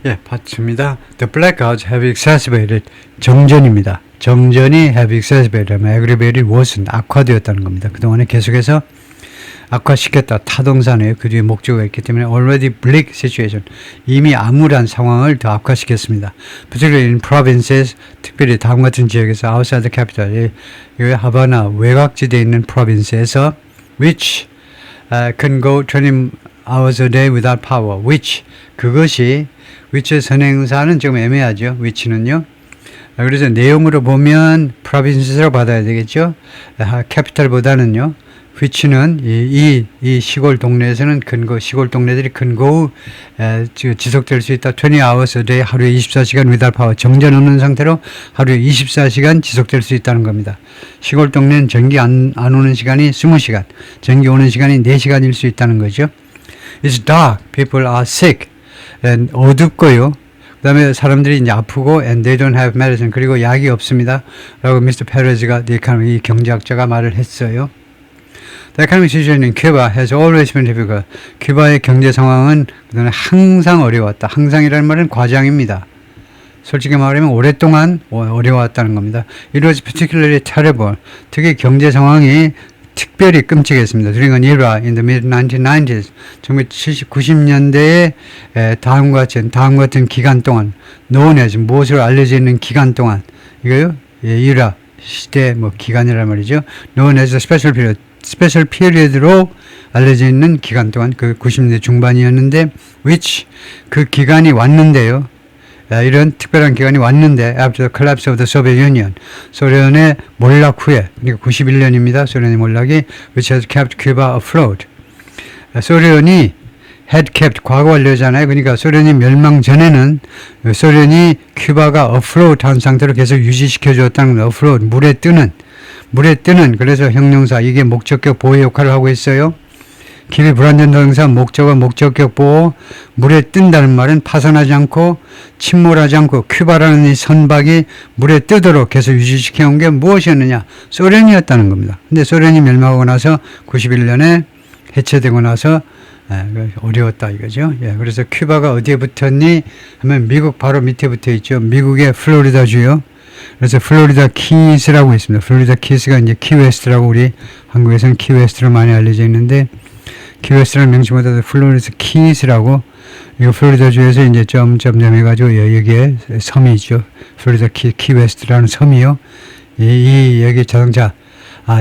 예, 봤습니다. The blackouts have exacerbated. 정전입니다. 정전이 have exacerbated 하면 aggravated worsen, 악화되었다는 겁니다. 그동안에 계속해서 악화시켰다. 타동사네요. 그 뒤에 목적어가 있기 때문에 already bleak situation. 이미 암울한 상황을 더 악화시켰습니다. Particularly in provinces, 특별히 다음 같은 지역에서 outside the capital, 이 하바나 외곽지대에 있는 province에서 which can go 20 hours a day without power. which 그것이 which의 선행사는 좀 애매하죠. which는요. 그래서 내용으로 보면 provinces라고 받아야 되겠죠. capital보다는요. which는 이 시골 동네에서는 시골 동네들이 근거후 지속될 수 있다. 20 hours a day, 하루에 24시간 without power. 정전 없는 상태로 하루에 24시간 지속될 수 있다는 겁니다. 시골 동네는 전기 안 오는 시간이 20시간, 전기 오는 시간이 4시간일 수 있다는 거죠. It's dark, people are sick. 어둡고요. 그 다음에 사람들이 이제 아프고 and they don't have medicine. 그리고 약이 없습니다. 라고 미스터 페레즈가 이 경제학자가 말을 했어요. The economic situation in Cuba has always been difficult. 큐바의 경제 상황은 그동안 항상 어려웠다. 항상이라는 말은 과장입니다. 솔직히 말하면 오랫동안 어려웠다는 겁니다. It was particularly terrible. 특히 경제 상황이 특별히 끔찍했습니다. During an era in the mid-1990s, 1990년대에 다음 같은 기간 동안, known as 무엇으로 알려져 있는 기간 동안, 이거요? era, 시대, 기간이란 말이죠. known as a special period, 스페셜 피리어드로 알려져 있는 기간 동안, 그 90년대 중반이었는데, which, 그 기간이 왔는데요. 이런 특별한 기간이 왔는데 after the collapse of the Soviet Union, 소련의 몰락 후에, 그러니까 91년입니다. 소련의 몰락이 which has kept Cuba afloat. 소련이 had kept, 과거 완료잖아요. 그러니까 소련이 멸망 전에는 소련이 큐바가 afloat 한 상태로 계속 유지시켜 주었다는 겁니다. afloat, 물에 뜨는, 그래서 형용사, 이게 목적격 보호 역할을 하고 있어요. 길이 불완전 동사 목적어 목적격 보호. 물에 뜬다는 말은 파산하지 않고 침몰하지 않고 큐바라는 이 선박이 물에 뜨도록 계속 유지시켜 온 게 무엇이었느냐? 소련이었다는 겁니다. 근데 소련이 멸망하고 나서 91년에 해체되고 나서 어려웠다 이거죠. 예, 그래서 큐바가 어디에 붙었니 하면 미국 바로 밑에 붙어 있죠. 미국의 플로리다주요. 그래서 플로리다 키스라고 있습니다. 플로리다 키스가 이제 키웨스트라고 우리 한국에서는 키웨스트로 많이 알려져 있는데, 키웨스트라는 명칭보다도 플로리다 키스라고, 이거 플로리다주에서 이제 점점 해가지고 여기에 섬이 있죠. 플로리다 키웨스트라는 섬이요. 여기 자동차,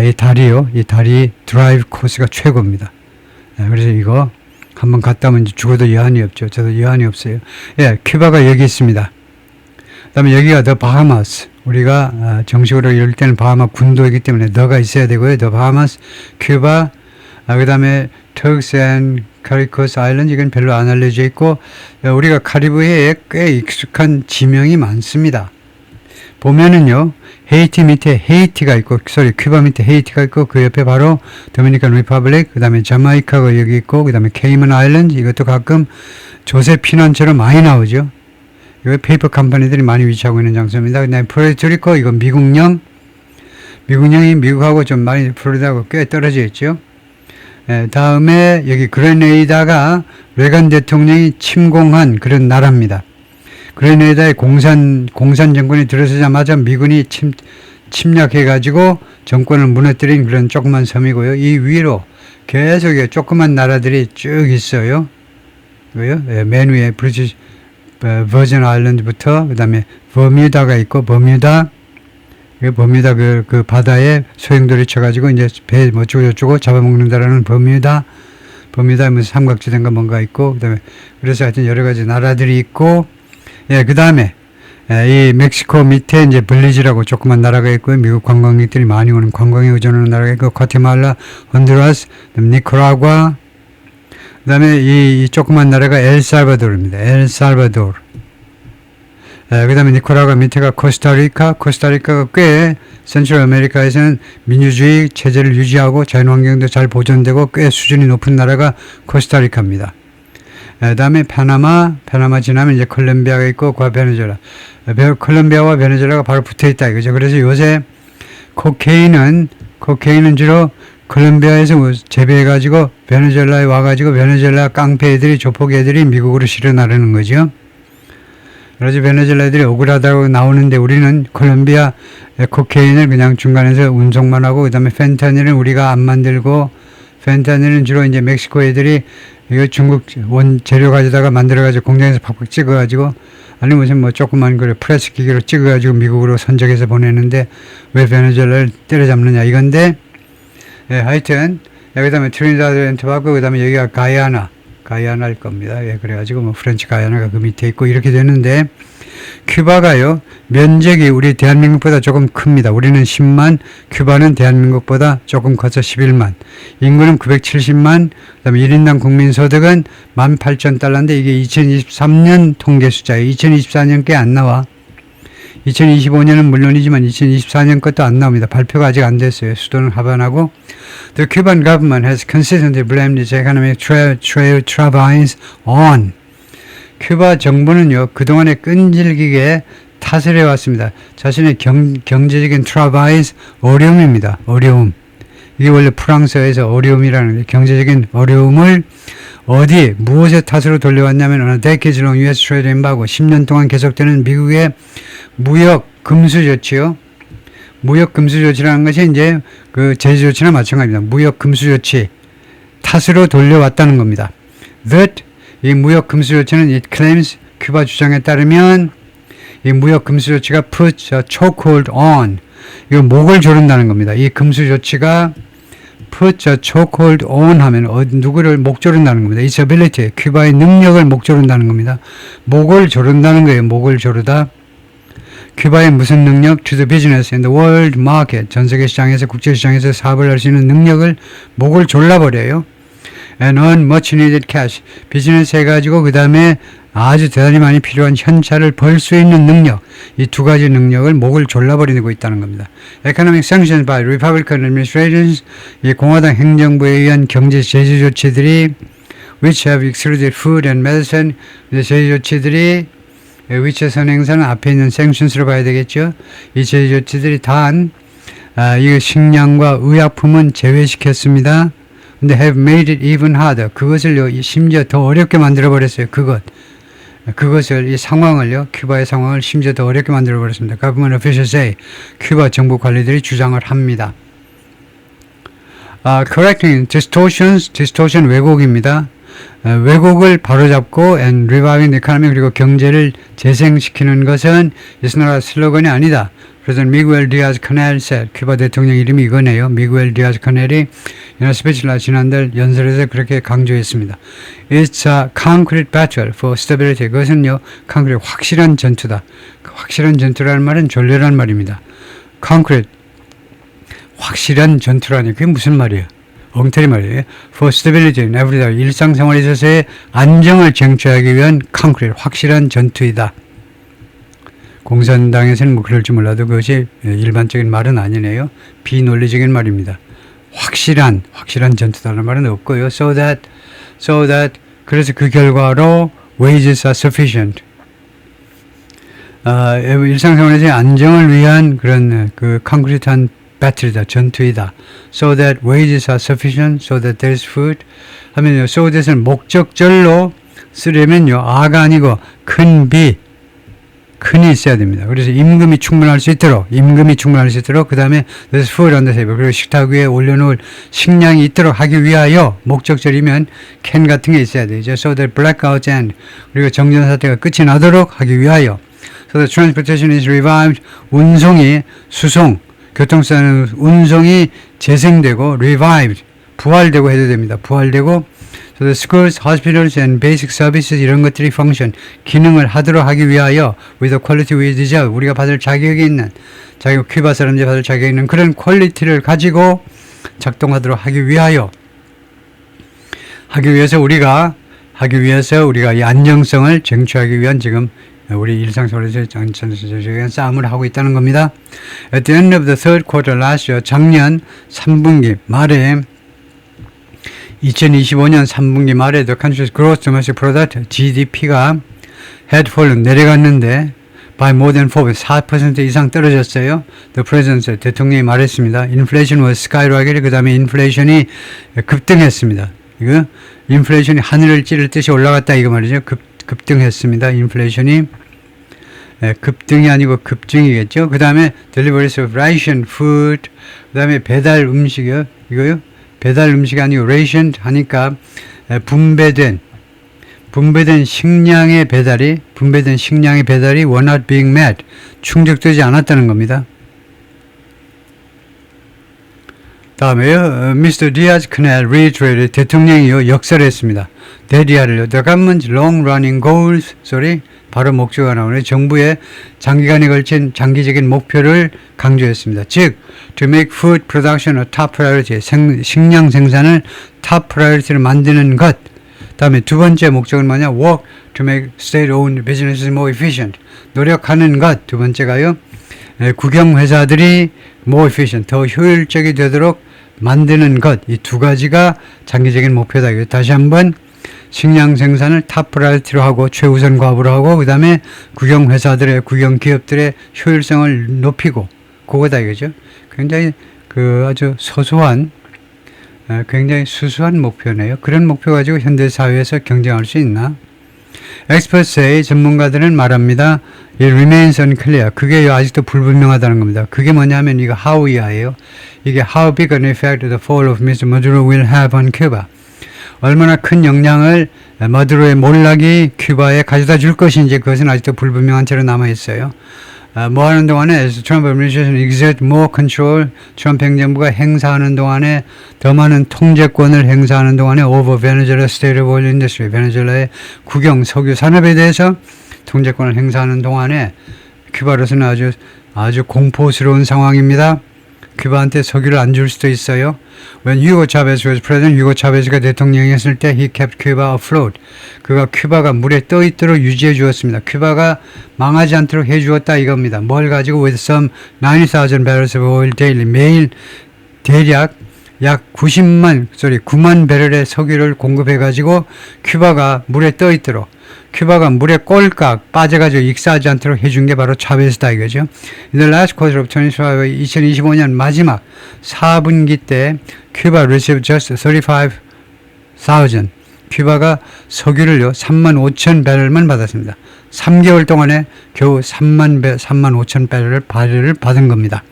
이 다리요. 이 다리 드라이브 코스가 최고입니다. 그래서 이거 한번 갔다 오면 죽어도 여한이 없죠. 저도 여한이 없어요. 예, 큐바가 여기 있습니다. 그 다음에 여기가 더 바하마스. 우리가 정식으로 이럴 때는 바하마 군도이기 때문에 더가 있어야 되고요. 더 바하마스, 큐바, 그 다음에 터크스 앤 카리커스 아일랜드, 이건 별로 안 알려져 있고, 우리가 카리브해에 꽤 익숙한 지명이 많습니다. 보면은요, 헤이티 밑에 헤이티가 있고, 큐바 밑에 헤이티가 있고, 그 옆에 바로 도미니칸 리퍼블릭, 그 다음에 자마이카가 여기 있고, 그 다음에 케이먼 아일랜드, 이것도 가끔 조세피난처럼 많이 나오죠. 이거 페이퍼 컴퍼니들이 많이 위치하고 있는 장소입니다. 그 다음에 푸에르토리코, 이건 미국령이 미국하고 좀 많이 플로리다하고 꽤 떨어져 있죠. 다음에 여기 그레네이다가 레간 대통령이 침공한 그런 나라입니다. 그레네이다에 공산 정권이 들어서자마자 미군이 침략해가지고 정권을 무너뜨린 그런 조그만 섬이고요. 이 위로 계속 조그만 나라들이 쭉 있어요. 맨 위에 브리티시 버진 아일랜드부터 그 다음에 버뮤다가 있고, 버뮤다 그 바다에 소용돌이 쳐가지고 이제 배 어쩌고 잡아먹는다라는 버뮤다에 무슨 삼각지대인가 뭔가 있고, 그 다음에 그래서 하여튼 여러 가지 나라들이 있고, 예, 그 다음에 이 멕시코 밑에 이제 블리즈라고 조그만 나라가 있고요. 미국 관광객들이 많이 오는 관광에 의존하는 나라가 있고, 과테말라, honduras, 니카라과, 그 다음에 이 조그만 나라가 엘살바도르입니다. 엘살바도르. 그 다음에 니카라과 밑에가 코스타리카가 꽤 센트럴 아메리카에서는 민주주의 체제를 유지하고 자연환경도 잘 보존되고 꽤 수준이 높은 나라가 코스타리카입니다. 그 다음에 파나마 지나면 이제 콜롬비아가 있고, 베네수엘라. 콜롬비아와 베네수엘라가 바로 붙어 있다 이거죠. 그래서 요새 코케인은 주로 콜롬비아에서 재배해가지고 베네수엘라에 와가지고 베네수엘라 깡패 애들이, 조폭 애들이 미국으로 실어나르는 거죠. 그래서 베네수엘라 애들이 억울하다고 나오는데 우리는 콜롬비아 코케인을 그냥 중간에서 운송만 하고 그다음에 펜타닐은 우리가 안 만들고 펜타닐은 주로 이제 멕시코 애들이 이거 중국 원 재료 가져다가 만들어가지고 공장에서 팍팍 찍어가지고 아니 무슨 뭐 조그만 그래 프레스 기계로 찍어가지고 미국으로 선적해서 보내는데 왜 베네수엘라를 때려잡느냐 이건데 예, 하여튼 그다음에 트리니다드 앤 토바고 그다음에 여기가 가야나일 겁니다. 예, 그래가지고 뭐 프렌치 가야나가 그 밑에 있고 이렇게 되는데 큐바가요 면적이 우리 대한민국보다 조금 큽니다. 우리는 10만, 큐바는 대한민국보다 조금 커서 11만, 인구는 970만, 그다음에 1인당 국민소득은 18,000달러인데 이게 2023년 통계 숫자예요. 2024년 게 안 나와. 2025년은 물론이지만 2024년 것도 안 나옵니다. 발표가 아직 안 됐어요. 수도는 하바나고. The Cuban government has consistently blamed its economic travails on. 큐바 정부는요, 그동안에 끈질기게 탓을 해왔습니다. 자신의 경제적인 travails, 어려움입니다. 어려움. 이게 원래 프랑스어에서 어려움이라는 경제적인 어려움을 어디 무엇의 탓으로 돌려왔냐면 decades long U.S. trade embargo 10년 동안 계속되는 미국의 무역 금수 조치요. 무역 금수 조치라는 것이 이제 그 제재 조치나 마찬가지입니다. 무역 금수 조치 탓으로 돌려왔다는 겁니다. That 이 무역 금수 조치는 it claims 큐바 주장에 따르면 이 무역 금수 조치가 put a chokehold on 이거 목을 조른다는 겁니다. 이 금수 조치가 put a chokehold on 하면 누구를 목 조른다는 겁니다. its ability 큐바의 능력을 목 조른다는 겁니다. 목을 조른다는 거예요. 목을 조르다. 큐바의 무슨 능력? To the business and the world market. 전 세계 시장에서 국제 시장에서 사업을 할 수 있는 능력을 목을 졸라버려요. And earn much needed cash. 비즈니스 해가지고 그 다음에 아주 대단히 많이 필요한 현찰을 벌 수 있는 능력. 이 두 가지 능력을 목을 졸라버리고 있다는 겁니다. Economic sanctions by Republican administrations. 이 공화당 행정부에 의한 경제 제재 조치들이 which have excluded food and medicine. 제재 조치들이 위치 선행사는 앞에 있는 sanctions로 봐야 되겠죠. 이 제재 조치들이 단 이 식량과 의약품은 제외시켰습니다. 근데 have made it even harder. 그것을요 심지어 더 어렵게 만들어 버렸어요. 그것을 이 상황을요 큐바의 상황을 심지어 더 어렵게 만들어 버렸습니다. Government officials say 큐바 정부 관리들이 주장을 합니다. Correcting distortions, distortion 왜곡입니다. 왜곡을 바로잡고 and reviving the economy 그리고 경제를 재생시키는 것은 이스나라 슬로건이 아니다. 그래서 미구엘 디아즈 카넬 said 큐바 대통령 이름이 이거네요. 미구엘 디아즈 카넬이 이날 스피치라 지난달 연설에서 그렇게 강조했습니다. It's a concrete battle for stability. 그것은요 concrete 확실한 전투다. 확실한 전투라는 말은 졸렬한 말입니다. concrete 확실한 전투라니 그게 무슨 말이에요? 엉터리 말이에요. For stability in everyday 일상생활에 있어서의 안정을 쟁취하기 위한 concrete 확실한 전투이다. 공산당에서는 뭐 그럴지 몰라도 그것이 일반적인 말은 아니네요. 비논리적인 말입니다. 확실한 전투다라는 말은 없고요. So that 그래서 그 결과로 wages are sufficient. 일상생활에서의 안정을 위한 그런 그 콘크리트한 배틀이다, 전투이다. So that wages are sufficient, so that there is food. 하면요, so that은 목적절로 쓰려면요, 아가 아니고 큰이 있어야 됩니다. 그래서 임금이 충분할 수 있도록, 그 다음에 there's food on the table. 그리고 식탁 위에 올려놓을 식량이 있도록 하기 위하여, 목적절이면 캔 같은 게 있어야 되죠. So that blackouts end. 그리고 정전사태가 끝이 나도록 하기 위하여. So that transportation is revived. 수송, 교통수단의 운송이 재생되고, revived, 부활되고 해도 됩니다. 부활되고, so the schools, hospitals and basic services 이런 것들이 function, 기능을 하도록 하기 위하여 with the quality we deserve, 우리가 받을 자격이 있는, 큐바 사람들이 받을 자격이 있는 그런 퀄리티를 가지고 작동하도록 하기 위해서 우리가 이 안정성을 쟁취하기 위한 지금 우리 일상생활에서 전체적인 싸움을 하고 있다는 겁니다. At the end of the third quarter last year, 작년 3분기 말에 2025년 3분기 말에 the country's gross domestic product GDP가 had fallen 내려갔는데 by more than 4% 이상 떨어졌어요. The president 대통령이 말했습니다. Inflation was skyrocketed. 그 다음에 인플레이션이 급등했습니다. 이거 인플레이션이 하늘을 찌를 듯이 올라갔다 이거 말이죠. 급등했습니다. 인플레이션이 급등이 아니고 급증이겠죠. 그 다음에 deliveries of ration food, 그 다음에 배달 음식이요. 이거요. 배달 음식이 아니고 ration 하니까 분배된 식량의 배달이 were not being met, 충족되지 않았다는 겁니다. 다음에요. Mr. Diaz-Canel reiterated, 대통령이요 역설을 했습니다. 대리아를요. The government's long-running goals, 바로 목표가 나오네. 정부의 장기간에 걸친 장기적인 목표를 강조했습니다. 즉, to make food production a top priority, 식량 생산을 top priority로 만드는 것. 다음에 두 번째 목적은 뭐냐? Work to make state-owned businesses more efficient. 노력하는 것. 두 번째가요. 국영회사들이 more efficient, 더 효율적이 되도록 만드는 것. 이 두 가지가 장기적인 목표다. 다시 한번 식량 생산을 탑 프라이어티로 하고 최우선 과업으로 하고 그 다음에 국영기업들의 효율성을 높이고 그거다 이거죠. 굉장히 아주 소소한 굉장히 수수한 목표네요. 그런 목표 가지고 현대 사회에서 경쟁할 수 있나? Experts say, 전문가들은 말합니다. It remains unclear. 그게 아직도 불분명하다는 겁니다. 그게 뭐냐면 이거 how 이하예요. 이게 how big an effect the fall of Mr. Maduro will have on Cuba. 얼마나 큰 영향을 마두로의 몰락이 큐바에 가져다 줄 것인지 그것은 아직도 불분명한 채로 남아있어요. 뭐 하는 동안에 as Trump administration exert more control, 트럼프 행정부가 행사하는 동안에 더 많은 통제권을 행사하는 동안에 over Venezuela state of oil industry, 베네수엘라의 국영 석유 산업에 대해서 통제권을 행사하는 동안에 큐바로서는 아주 공포스러운 상황입니다. 큐바한테 석유를 안 줄 수도 있어요. When Hugo Chavez was president, 휴고 차베즈가 대통령이었을 때 he kept Cuba afloat. 그가 큐바가 물에 떠 있도록 유지해 주었습니다. 큐바가 망하지 않도록 해 주었다 이겁니다. 뭘 가지고 with some 90,000 barrels of oil daily, 매일 대략 약 9만 배럴의 석유를 공급해 가지고 큐바가 물에 떠 있도록, 큐바가 물에 꼴깍 빠져가지고 익사하지 않도록 해준 게 바로 차베스다 이거죠. In the last quarter of 2025년 마지막 4분기 때 큐바 received just 35,000. 큐바가 석유를요 35,000 배럴만 받았습니다. 3개월 동안에 겨우 35,000 배럴을 받은 겁니다.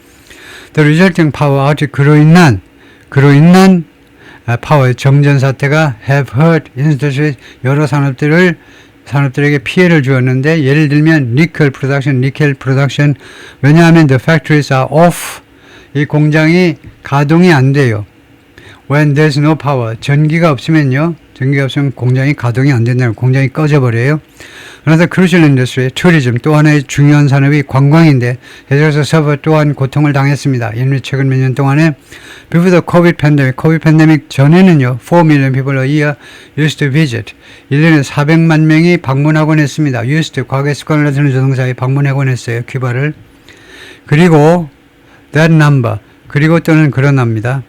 The resulting power outage, 그로 인한 파워의 정전 사태가 have hurt industries, 여러 산업들에게 피해를 주었는데, 예를 들면 니켈 프로덕션, 왜냐하면 the factories are off, 이 공장이 가동이 안 돼요. When there's no power, 전기가 없으면 공장이 가동이 안 된다면 공장이 꺼져버려요. Another crucial industry, tourism, 또 하나의 중요한 산업이 관광인데, 계속해서 서버 또한 고통을 당했습니다. 이는 최근 몇 년 동안에 before the COVID pandemic 전에는요, 4 million people a year used to visit. 1년에 400만 명이 방문하곤 했습니다. used, 과거의 습관을 나타내는 조동사에 방문하곤 했어요, 큐바를. 그리고 that number, 그리고 또는 그러나입니다.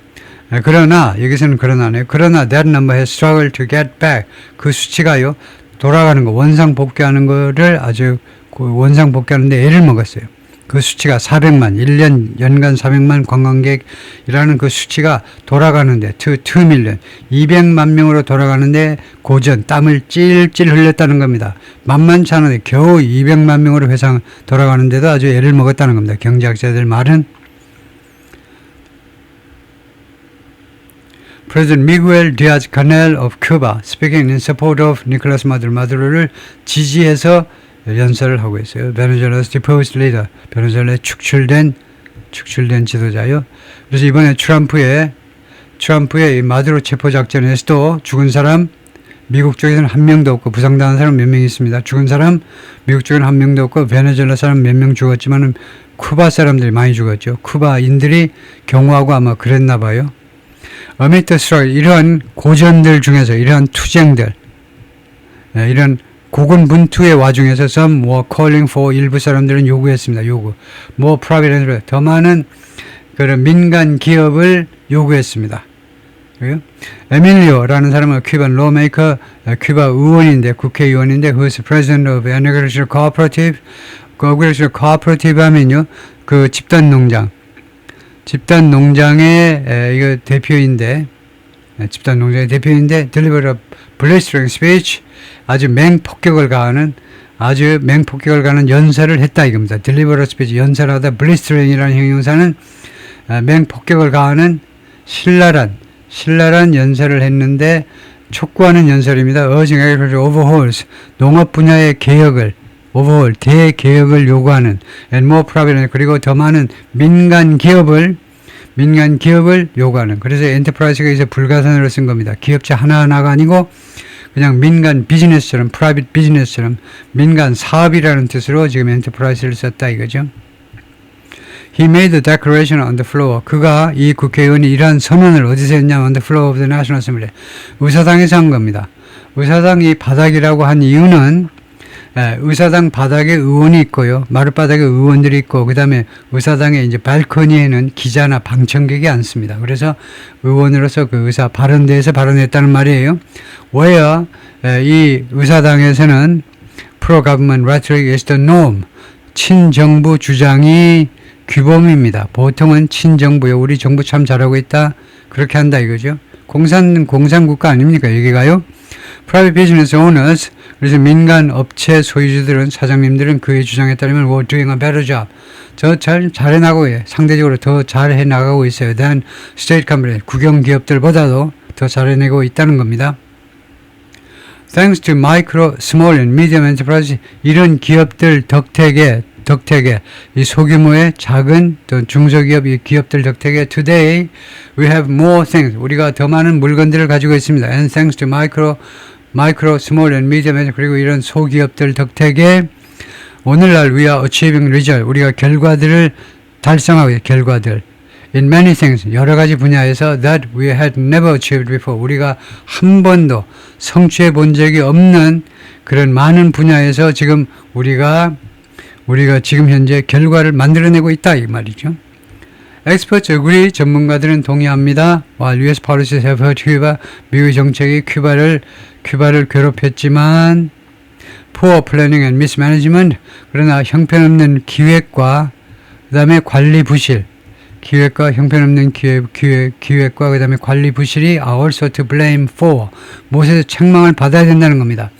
그러나, 여기서는 그러나네요. 그러나 that number has struggled to get back. 그 수치가요, 돌아가는 거, 원상 복귀하는 거를 원상 복귀하는데 애를 먹었어요. 그 수치가 400만, 연간 400만 관광객이라는 그 수치가 돌아가는데, 2 밀리언, 200만 명으로 돌아가는데 고전, 땀을 찔찔 흘렸다는 겁니다. 만만치 않은데 겨우 200만 명으로 돌아가는데도 아주 애를 먹었다는 겁니다. 경제학자들 말은. President Miguel Diaz-Canel of Cuba speaking in support of Nicolas Maduro, 마두로를 지지해서 연설을 하고 있어요. Venezuela's deposed leader, 베네수엘라의 축출된 지도자요. 그래서 이번에 트럼프의 이 마두로 체포 작전에서도 죽은 사람 미국 쪽에서는 한 명도 없고, 부상당한 사람 몇 명 있습니다. 죽은 사람 미국 쪽에는 한 명도 없고, 베네수엘라 사람 몇 명 죽었지만은 쿠바 사람들이 많이 죽었죠. 쿠바인들이 경호하고 아마 그랬나 봐요. Amid the struggle, 이러한 고전들 중에서, 이러한 투쟁들, 이런 고군분투의 와중에서 some were calling for, 일부 사람들은 요구했습니다. more private, 더 많은 그런 민간 기업을 요구했습니다. 에밀리오라는 사람은 큐바 lawmaker, 큐바 의원인데, 국회의원인데, who's president of Agricultural Cooperative. 그 Agricultural Cooperative 하면요, 그 집단 농장의 이거 대표인데, delivered a blistering speech, 아주 맹폭격을 가하는 아주 맹폭격을 가는 연설을 했다 이겁니다. deliver a speech, 연설하다. blistering이라는 형용사는 맹폭격을 가하는 신랄한 연설을 했는데 촉구하는 연설입니다. urging agriculture overhauls, 농업 분야의 개혁을 overhaul, 대개혁을 요구하는 and more private, 그리고 더 많은 민간 기업을 요구하는. 그래서 enterprise가 이제 불가산으로 쓴 겁니다. 기업체 하나하나가 아니고 그냥 민간 비즈니스처럼, private 비즈니스처럼 민간 사업이라는 뜻으로 지금 enterprise를 썼다 이거죠. He made the declaration on the floor. 그가, 이 국회의원이 이러한 선언을 어디서 했냐면 on the floor of the National Assembly. 의사당에서 한 겁니다. 의사당이 바닥이라고 한 이유는 의사당 바닥에 의원이 있고요. 마룻바닥에 의원들이 있고, 그 다음에 의사당의 이제 발코니에는 기자나 방청객이 앉습니다. 그래서 의원으로서 그 의사 발언대에서 발언했다는 말이에요. where 이 의사당에서는 pro-government rhetoric is the norm. 친정부 주장이 규범입니다. 보통은 친정부요. 우리 정부 참 잘하고 있다. 그렇게 한다 이거죠. 공산국가 아닙니까? 여기가요. Private business owners, 그래서 민간 업체 소유주들은, 사장님들은 그의 주장에 따르면 were doing a better job. 잘해 나가고, 상대적으로 더 잘해 나가고 있어요. than state company, 국영기업들보다도 더 잘해내고 있다는 겁니다. Thanks to micro, small and medium enterprise, 이런 기업들 덕택에 이 소규모의 작은 또 중소기업 이 기업들 덕택에 today we have more things, 우리가 더 많은 물건들을 가지고 있습니다. And thanks to micro, small and medium, 그리고 이런 소기업들 덕택에 오늘날 we are achieving result, 우리가 결과들을 달성하고 있어요. 결과들 in many things, 여러 가지 분야에서 that we had never achieved before, 우리가 한 번도 성취해 본 적이 없는 그런 많은 분야에서 지금 우리가 지금 현재 결과를 만들어내고 있다 이 말이죠. Experts agree, 전문가들은 동의합니다. While US policies have hurt Cuba, 미국의 정책이 큐바를 괴롭혔지만 poor planning and mismanagement, 그러나 형편없는 기획과 그 다음에 관리 부실, 기획과 형편없는 기획과 그 다음에 관리 부실이 are also to blame for, 무엇에서 책망을 받아야 된다는 겁니다.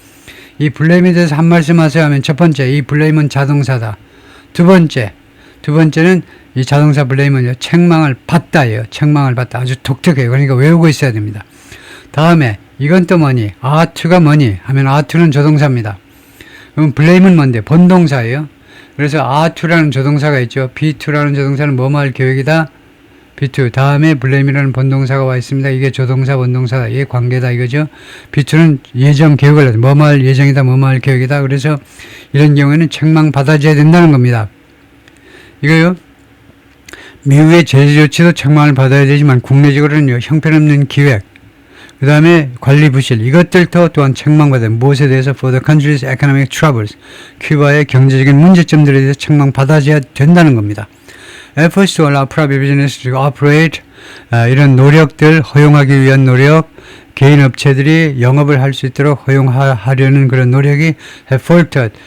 이 블레임에 대해서 한 말씀 하세요 하면 첫 번째, 이 블레임은 자동사다. 두 번째는 이 자동사 블레임은 책망을 받다예요. 책망을 받다. 아주 독특해요. 그러니까 외우고 있어야 됩니다. 다음에 이건 또 뭐니? are 뭐니? 하면 are 조동사입니다. 그럼 블레임은 뭔데? 본동사예요. 그래서 are to라는 조동사가 있죠. be to라는 조동사는 뭐뭐 할 계획이다. be to. 다음에 blame이라는 본동사가 와 있습니다. 이게 조동사 본동사다. 이게 관계다 이거죠. be to는 예정 계획을 하죠. 뭐뭐 할 예정이다. 뭐뭐 할 계획이다. 그래서 이런 경우에는 책망 받아줘야 된다는 겁니다. 이거요. 미국의 제재 조치도 책망을 받아야 되지만 국내적으로는요. 형편없는 기획, 그 다음에 관리 부실, 이것들도 또한 책망받아요. 무엇에 대해서? For the country's economic troubles, 큐바의 경제적인 문제점들에 대해서 책망받아줘야 된다는 겁니다. Efforts to allow private business to operate, 이런 노력들, 허용하기 위한 노력, 개인 업체들이 영업을 할 수 있도록 허용하려는 그런 노력이 have faltered,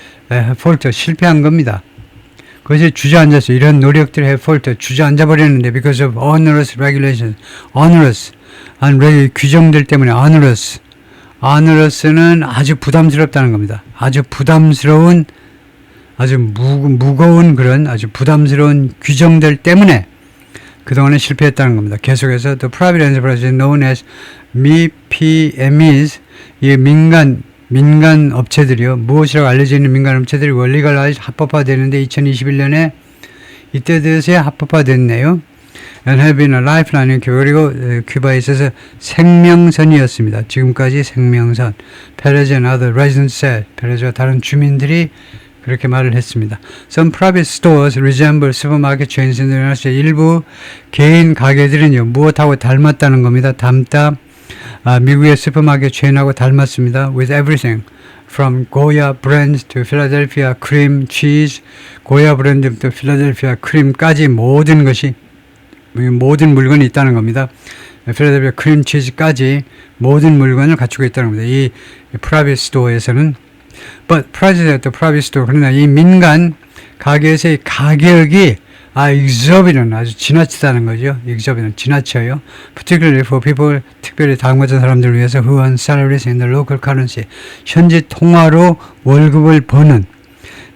실패한 겁니다. 그것이 주저앉았어요. 이런 노력들이 have faltered, 주저앉아버렸는데 because of onerous regulations, 규정들 때문에 onerous는 아주 부담스럽다는 겁니다. 아주 부담스러운, 아주 무거운 그런 아주 부담스러운 규정들 때문에 그동안에 실패했다는 겁니다. 계속해서 the private enterprise known as MIPMEs, 이 민간 업체들이요. 무엇이라고 알려져 있는 민간 업체들이 원리가 합법화되는데 2021년에 이때 돼서야 합법화됐네요. And have been a lifeline, 그리고 큐바에 있어서 생명선이었습니다. 지금까지 생명선. 페레즈 and other residents said, 페레즈와 다른 주민들이 그렇게 말을 했습니다. Some private stores resemble supermarket chains in the United States. 일부 개인 가게들은요, 무엇하고 닮았다는 겁니다. 미국의 슈퍼마켓 체인하고 닮았습니다. With everything from Goya brands to Philadelphia cream cheese, 고야 브랜드부터 필라델피아 크림까지 모든 물건이 있다는 겁니다. 필라델피아 크림 치즈까지 모든 물건을 갖추고 있다는 겁니다. 이 프라이빗 스토어에서는 But prices at the private store, 그러나 이 민간 가게에서의 가격이 exorbitant, 아주 지나치다는 거죠. exorbitant, 지나쳐요. Particularly for people, 특별히 다음 같은 사람들을 위해서 who earn salaries in the local currency, 현지 통화로 월급을 버는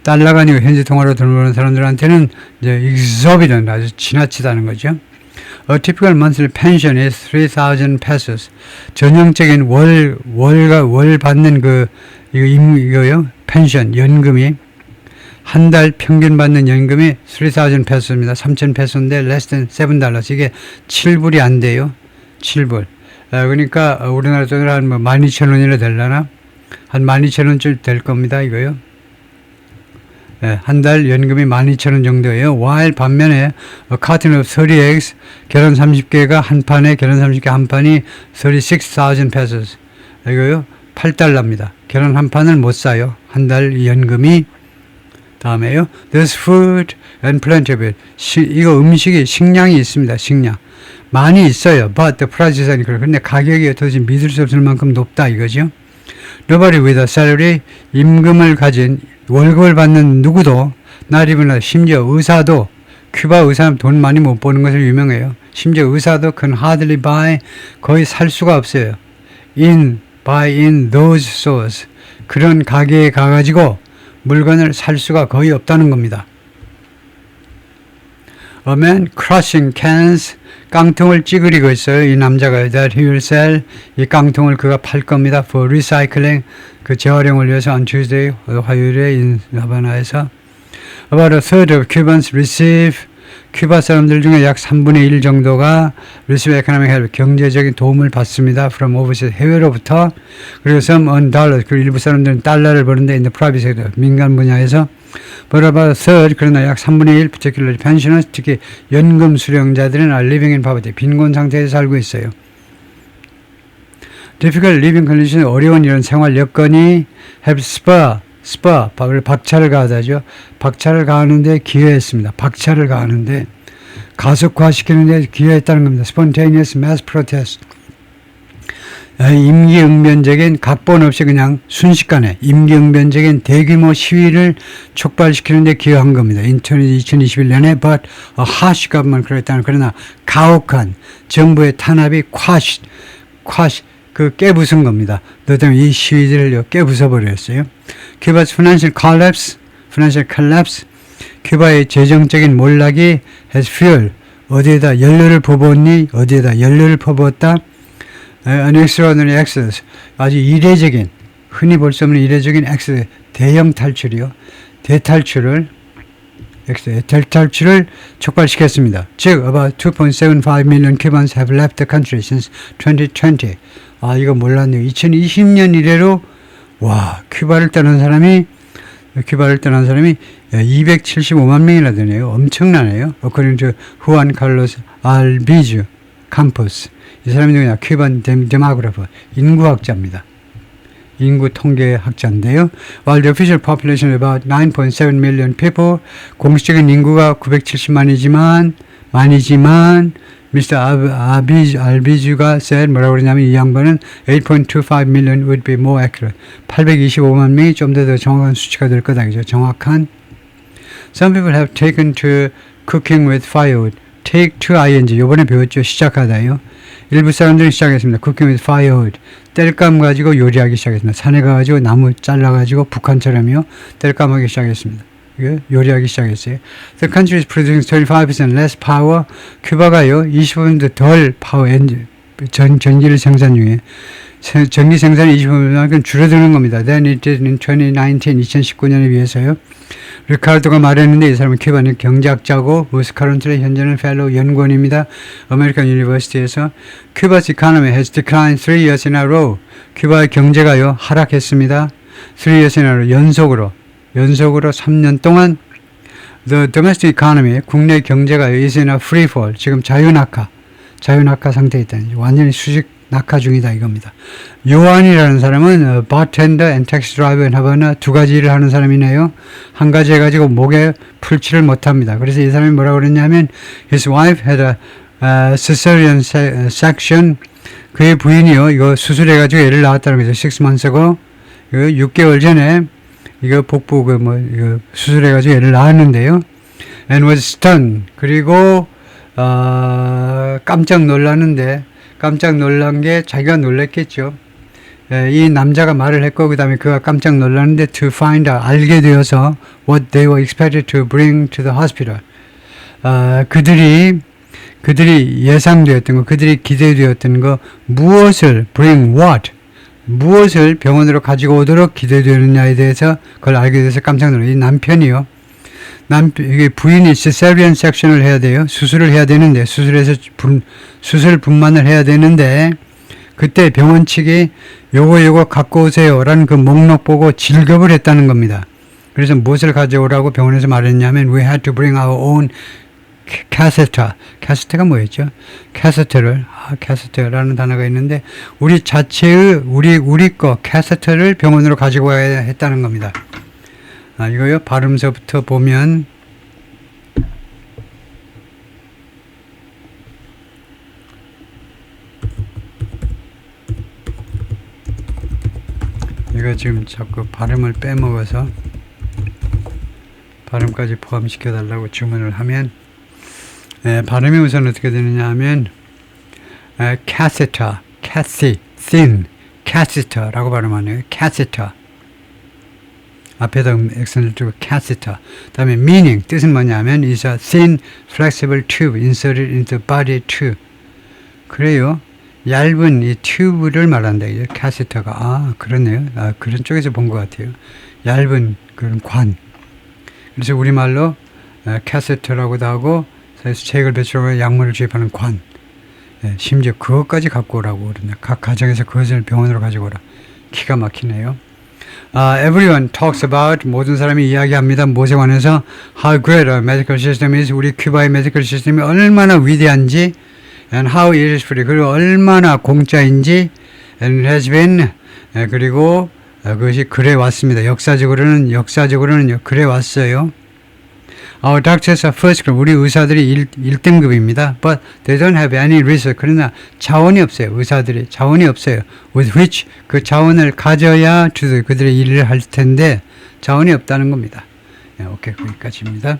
달러가 아니고 현지 통화로 돈 버는 사람들한테는 이제 exorbitant, 아주 지나치다는 거죠. A typical monthly pension is 3,000 pesos. 전형적인 월 받는 이거요. 펜션, 연금이 한 달 평균 받는 연금이 3,000 peso입니다. 3,000 peso인데 less than $7. 이게 7불이 안 돼요. 7불. 그러니까 우리나라 돈으로 한 12,000원이나 되려나? 한 12,000원쯤 될 겁니다. 이거요. 한 달 연금이 12,000원 정도예요. while 반면에 a carton of 30 eggs, 계란 30개가 한 판에, 계란 30개 한 판이 36,000 pesos. 이거요. 8달러입니다. 계란 한 판을 못 사요. 한 달 연금이. 다음에요. There's food and plenty of it. 이거 음식이 식량이 있습니다. 식량. 많이 있어요. But the prices are incredible. 근데 가격이 도대체 믿을 수 없을 만큼 높다 이거죠. Nobody with a salary, 임금을 가진 월급을 받는 누구도 not even 심지어 의사도 큐바 의사는 돈 많이 못 버는 것으로 유명해요. 심지어 의사도 can hardly buy 거의 살 수가 없어요. buy in those stores 그런 가게에 가가지고 물건을 살 수가 거의 없다는 겁니다. A man crushing cans 깡통을 찌그리고 있어요. 이 남자가 that he will sell 이 깡통을 그가 팔 겁니다. for recycling 그 재활용을 위해서 on Tuesday 화요일에 in 하바나에서 about a third of Cubans receive 큐바 사람들 중에 약 3분의 1 정도가 receive economic help 경제적인 도움을 받습니다. from overseas 해외로부터 그리고 some on dollars 그 일부 사람들은 달러를 버는데 in the private sector 민간 분야에서 but about a third 그러나 약 3분의 1 particularly pensioners 특히 연금 수령자들은 are living in poverty 빈곤 상태에서 살고 있어요. difficult living condition 어려운 이런 생활 여건이 have spur 박차를 가하다죠. 박차를 가하는데 기여했습니다. 박차를 가하는데 가속화시키는데 기여했다는 겁니다. spontaneous mass protest 임기응변적인 각본 없이 그냥 순식간에 임기응변적인 대규모 시위를 촉발시키는 데 기여한 겁니다. 2021년에 but a harsh government 그랬다는 그러나 가혹한 정부의 탄압이 quash 그 깨부순 겁니다. 너 때문에 이 시위들을 깨부숴버렸어요. 큐바's financial collapse 큐바의 재정적인 몰락이 has fuel 어디에다 연료를 퍼부었니? 어디에다 연료를 퍼부었다? An extraordinary exodus 아주 이례적인 흔히 볼 수 없는 이례적인 exodus 대형 탈출이요. 대탈출을 촉발시켰습니다. 즉, about 2.75 million Cubans have left the country since 2020. 아, 이거 몰랐네요. 2020년 이래로, 와, 큐바를 떠난 사람이 275만 명이나 되네요. 엄청나네요. according to Juan Carlos Albizu Campos. 이 사람이 누구냐? 큐반 데모그래퍼, 인구학자입니다. 인구 통계학자인데요. While the official population is about 9.7 million people, 공식적인 인구가 970만이지만, Mr. 알비주가 said, 뭐라고 그러냐면 이 양반은 8.25 million would be more accurate. 825만 명이 좀 더 정확한 수치가 될 거다. 그죠? 정확한. Some people have taken to cooking with firewood. take to ing. 요번에 배웠죠. 시작하다요. 일부 사람들이 시작했습니다. cooking with firewood. 땔감 가지고 요리하기 시작했습니다. 산에 가가지고 나무 잘라가지고 북한처럼요. 땔감하기 시작했습니다. 요리하기 시작했어요. The country is producing 35% less power. 큐바가요. 25% 덜 파워 전기를 생산 중에 전기 생산이 25% 줄어드는 겁니다. Then it did in 2019년에 비해서요. 리카르도가 말했는데 이 사람은 큐바는 경제학자고 우스카론트의 현재는 펠로우 연구원입니다. 아메리칸 유니버시티에서 Cuba's economy has declined 3 years in a row. 큐바의 경제가요 하락했습니다. 3 years in a row 연속으로 3년 동안 the domestic economy 국내 경제가 is in a free fall. 지금 자유낙하 상태에 있다는 완전히 수직 낙하 중이다 이겁니다. 요한이라는 사람은 bartender and taxi driver in Havana 두 가지 일을 하는 사람이네요. 한 가지 해가지고 목에 풀칠을 못합니다. 그래서 이 사람이 뭐라고 그랬냐면 his wife had a cesarean section. 그의 부인이요 이거 수술해가지고 애를 낳았다는 거죠. 6 months ago 6개월 전에 이거 복부 이거 수술해가지고 애를 낳았는데요. and was stunned. 그리고 깜짝 놀란 게 자기가 놀랐겠죠. 이 남자가 말을 했고 그 다음에 그가 깜짝 놀랐는데 to find out 알게 되어서 what they were expected to bring to the hospital. 그들이 예상되었던 거, 그들이 기대되었던 거, 무엇을 bring what, 무엇을 병원으로 가지고 오도록 기대되느냐에 대해서 그걸 알게 돼서 깜짝 놀랐어요. 이 남편이요. 이게 부인이 cesarean section을 해야 돼요. 수술을 해야 되는데, 수술 분만을 해야 되는데, 그때 병원 측이 요거 갖고 오세요 라는 그 목록 보고 질겁을 했다는 겁니다. 그래서 무엇을 가져오라고 병원에서 말했냐면 we had to bring our own catheter. catheter가 뭐였죠? catheter라는 단어가 있는데 우리 자체의 우리 거 catheter를 병원으로 가지고 와야 했다는 겁니다. 이거요. 발음서부터 보면 이거 지금 자꾸 발음을 빼먹어서 발음까지 포함시켜 달라고 주문을 하면 발음이 우선 어떻게 되느냐 하면 catheter, thin, catheter라고 발음하네요. catheter 앞에다 액센트를 두고 catheter. 다음에 meaning 뜻은 뭐냐면 is a thin, flexible tube inserted into the body tube. 그래요. 얇은 이 튜브를 말한다. 이제 캐시터가 그렇네요. 그런 쪽에서 본 것 같아요. 얇은 그런 관. 그래서 우리말로 캐시터라고도 하고 체액을 배출하고 약물을 주입하는 관. 심지어 그것까지 갖고 오라고 그러네요. 각 가정에서 그것을 병원으로 가지고 오라. 기가 막히네요. Everyone talks about 모든 사람이 이야기합니다. 무엇에 관해서 how great our medical system is. 우리 큐바의 메디컬 시스템이 얼마나 위대한지 and how it is free. 그리고 얼마나 공짜인지 and has been 그리고 그것이 그래 왔습니다. 역사적으로는 그래 왔어요. Our doctors are first class. 우리 의사들이 1등급입니다. But they don't have any resource. 그러나 자원이 없어요. 의사들이 자원이 없어요. With which 그 자원을 가져야 그들의 일을 할 텐데 자원이 없다는 겁니다. 오케이, 거기까지입니다.